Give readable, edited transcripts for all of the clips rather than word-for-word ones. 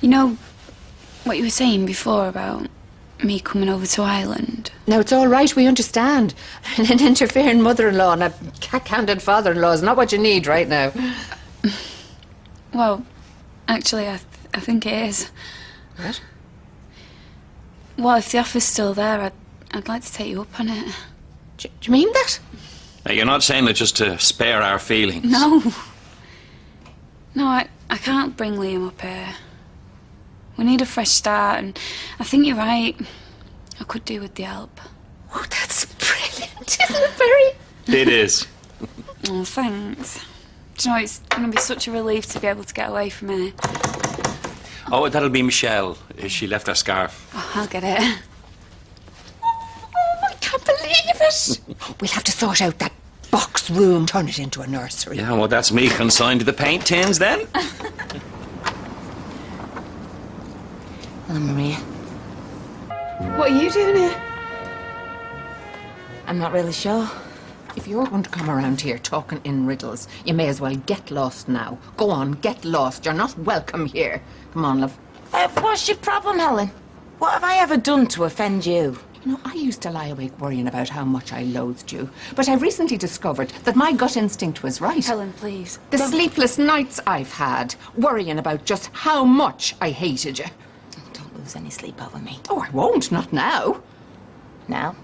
You know what you were saying before about me coming over to Ireland? Now, it's all right, we understand. An interfering mother-in-law and a cack-handed father-in-law is not what you need right now. Well, actually, I think it is. What? Well, if the offer's still there, I'd like to take you up on it. Do you mean that? Now, you're not saying that just to spare our feelings. No. No, I can't bring Liam up here. We need a fresh start, and I think you're right. I could do with the help. Oh, that's brilliant, isn't it, Barry? It is. Oh, thanks. Do you know, it's going to be such a relief to be able to get away from here. Oh, that'll be Michelle. She left her scarf. Oh, I'll get it. Oh, I can't believe it. We'll have to sort out that box room, turn it into a nursery. Yeah, well, that's me consigned to the paint tins, then. Hello, Maria. What are you doing here? I'm not really sure. If you're going to come around here talking in riddles, you may as well get lost now. Go on, get lost. You're not welcome here. Come on, love. What's your problem, Helen? What have I ever done to offend you? You know, I used to lie awake worrying about how much I loathed you. But I've recently discovered that my gut instinct was right. Helen, please. The sleepless nights I've had, worrying about just how much I hated you. Don't lose any sleep over me. Oh, I won't, not now. Now?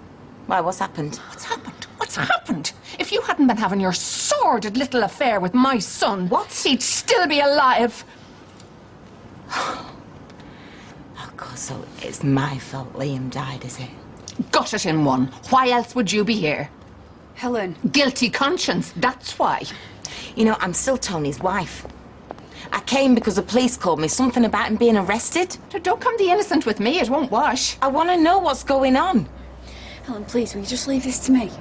Why, what's happened? What's happened? What's happened? If you hadn't been having your sordid little affair with my son, he'd still be alive. Oh, God, so it's my fault Liam died, is it? Got it in one. Why else would you be here? Helen. Guilty conscience, that's why. You know, I'm still Tony's wife. I came because the police called me, something about him being arrested. Don't come the innocent with me, it won't wash. I want to know what's going on. Helen, please, will you just leave this to me?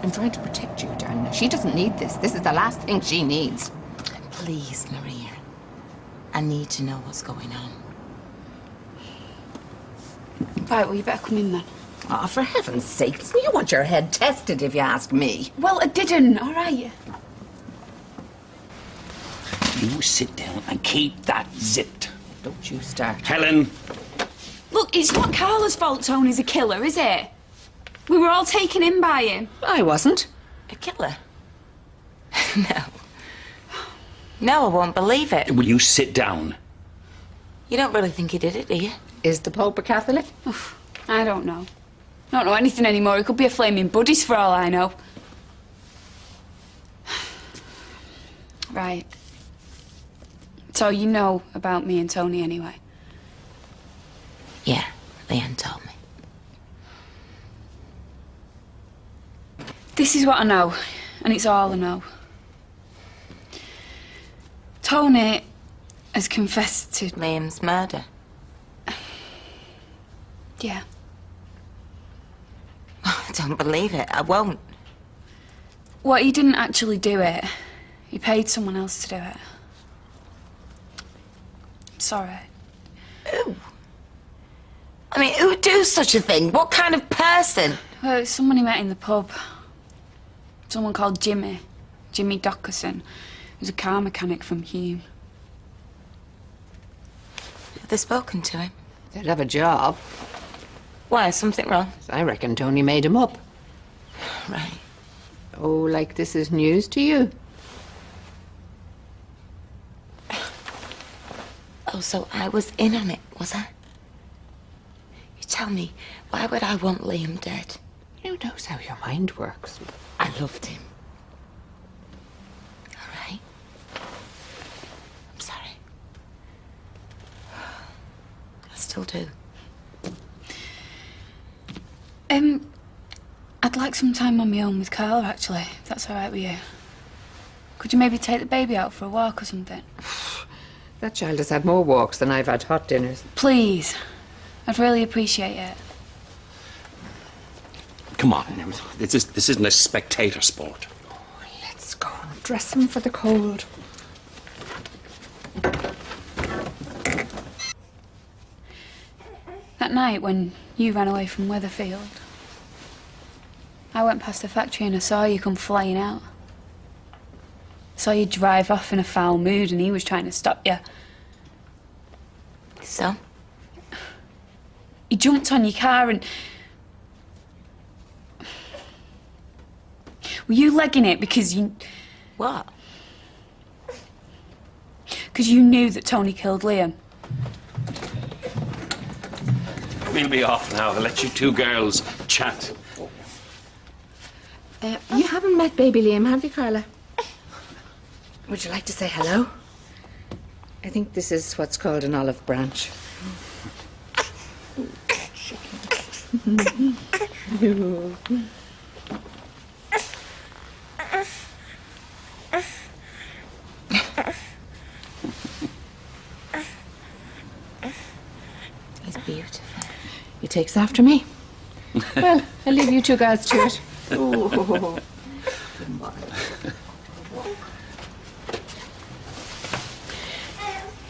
I'm trying to protect you, darling. She doesn't need this. This is the last thing she needs. Please, Maria. I need to know what's going on. Right, well, you better come in then. Oh, for heaven's sake, you want your head tested if you ask me. Well, I didn't, all right? You sit down and keep that zipped. Don't you start. Helen! Look, it's not Carla's fault Tony's a killer, is it? We were all taken in by him. I wasn't. A killer? No. No, I won't believe it. Will you sit down? You don't really think he did it, do you? Is the Pope a Catholic? I don't know. I don't know anything anymore. He could be a flaming Buddhist for all I know. Right. So you know about me and Tony anyway? Yeah, Leanne told me. This is what I know, and it's all I know. Tony has confessed to... Liam's murder? Yeah. I don't believe it. I won't. Well, he didn't actually do it. He paid someone else to do it. Sorry. Who? I mean, who would do such a thing? What kind of person? Well, it's someone he met in the pub. Someone called Jimmy. Jimmy Dockerson. He was a car mechanic from Hume. Have they spoken to him? They'd have a job. Why, is something wrong? I reckon Tony made him up. Right. Oh, like this is news to you? Oh, so I was in on it, was I? You tell me, why would I want Liam dead? Who knows how your mind works? I loved him. All right. I'm sorry. I still do. I'd like some time on my own with Carla, actually, if that's all right with you. Could you maybe take the baby out for a walk or something? That child has had more walks than I've had hot dinners. Please. I'd really appreciate it. Come on, now. This isn't a spectator sport. Oh, let's go and dress him for the cold. That night when you ran away from Weatherfield, I went past the factory and I saw you come flying out. I saw you drive off in a foul mood and he was trying to stop you. So? He jumped on your car and... Were you legging it because you... What? Because you knew that Tony killed Liam? We'll be off now. I'll let you two girls chat. You haven't met baby Liam, have you, Carla? Would you like to say hello? I think this is what's called an olive branch. He's beautiful. He takes after me. Well, I'll leave you two girls to it. Ooh.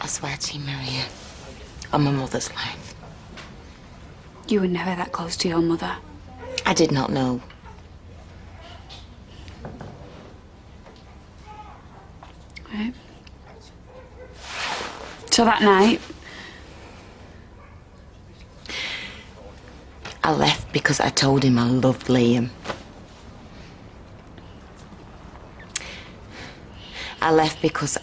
I swear to you, Maria, on my mother's life, You were never that close to your mother. I did not know. Right. So that night... I left because I told him I loved Liam. I left because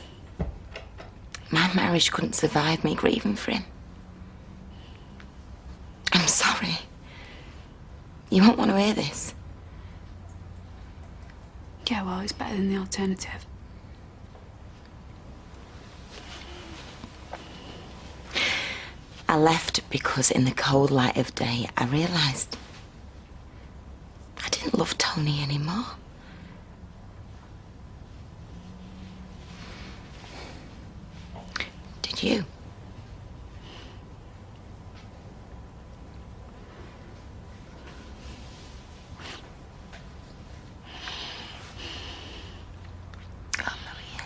my marriage couldn't survive me grieving for him. I'm sorry. You won't want to hear this. Yeah, well, it's better than the alternative. I left because in the cold light of day, I realised I didn't love Tony anymore. Did you? Oh, Maria.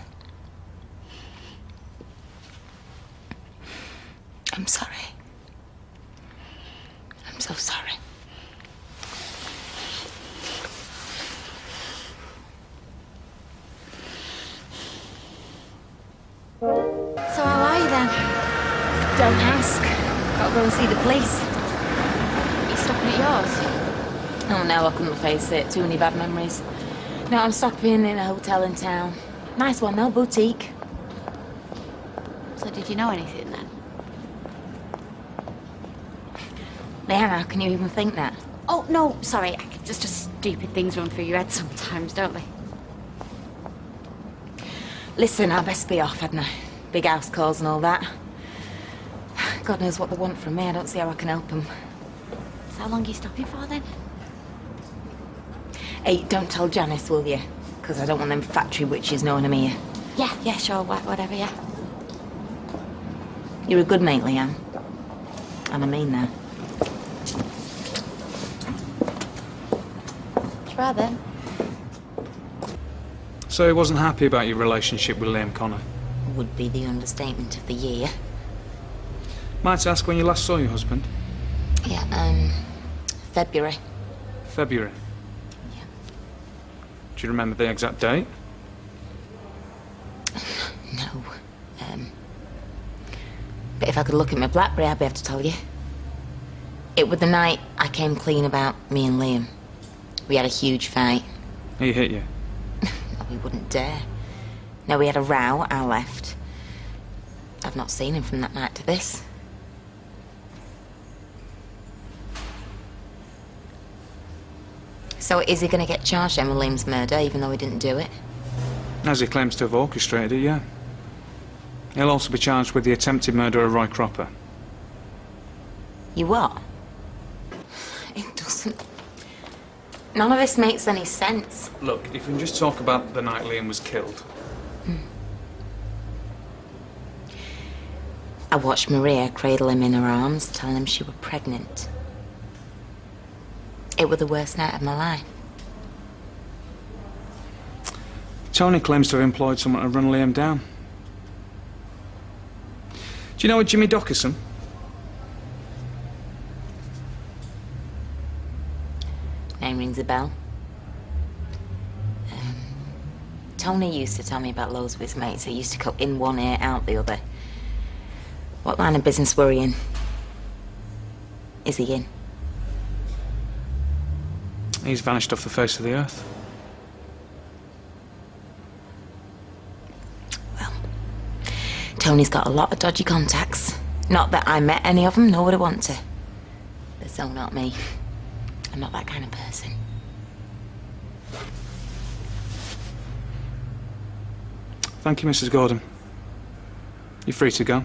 I'm sorry. I'm so sorry. So how are you then? Don't ask. Gotta go and see the police. Are you stopping at yours? Oh no, I couldn't face it. Too many bad memories. No, I'm stopping in a hotel in town. Nice one though, boutique. So did you know anything then? Leanne, how can you even think that? Oh, no, sorry. Just stupid things run through your head sometimes, don't they? Listen, I best be off, hadn't I? Big house calls and all that. God knows what they want from me. I don't see how I can help them. So how long are you stopping for then? Hey, don't tell Janice, will you? Because I don't want them factory witches knowing I'm here. Yeah, sure, whatever, yeah. You're a good mate, Leanne. And I mean that. Try then. So he wasn't happy about your relationship with Liam Connor? Would be the understatement of the year. Might I ask when you last saw your husband? Yeah, February. February? Yeah. Do you remember the exact date? No. But if I could look at my BlackBerry, I'd be able to tell you. It was the night I came clean about me and Liam. We had a huge fight. He hit you? No, we wouldn't dare. No, we had a row, I left. I've not seen him from that night to this. So is he going to get charged then with Liam's murder, even though he didn't do it? As he claims to have orchestrated it, yeah. He'll also be charged with the attempted murder of Roy Cropper. You what? It doesn't... None of this makes any sense. Look, if we can just talk about the night Liam was killed. I watched Maria cradle him in her arms, telling him she was pregnant. It was the worst night of my life. Tony claims to have employed someone to run Liam down. Do you know a Jimmy Dockerson? Name rings a bell. Tony used to tell me about loads of his mates who used to go in one ear, out the other. What line of business were he in? Is he in? He's vanished off the face of the earth. Well, Tony's got a lot of dodgy contacts. Not that I met any of them, nor would I want to. But so not me. I'm not that kind of person. Thank you, Mrs. Gordon. You're free to go.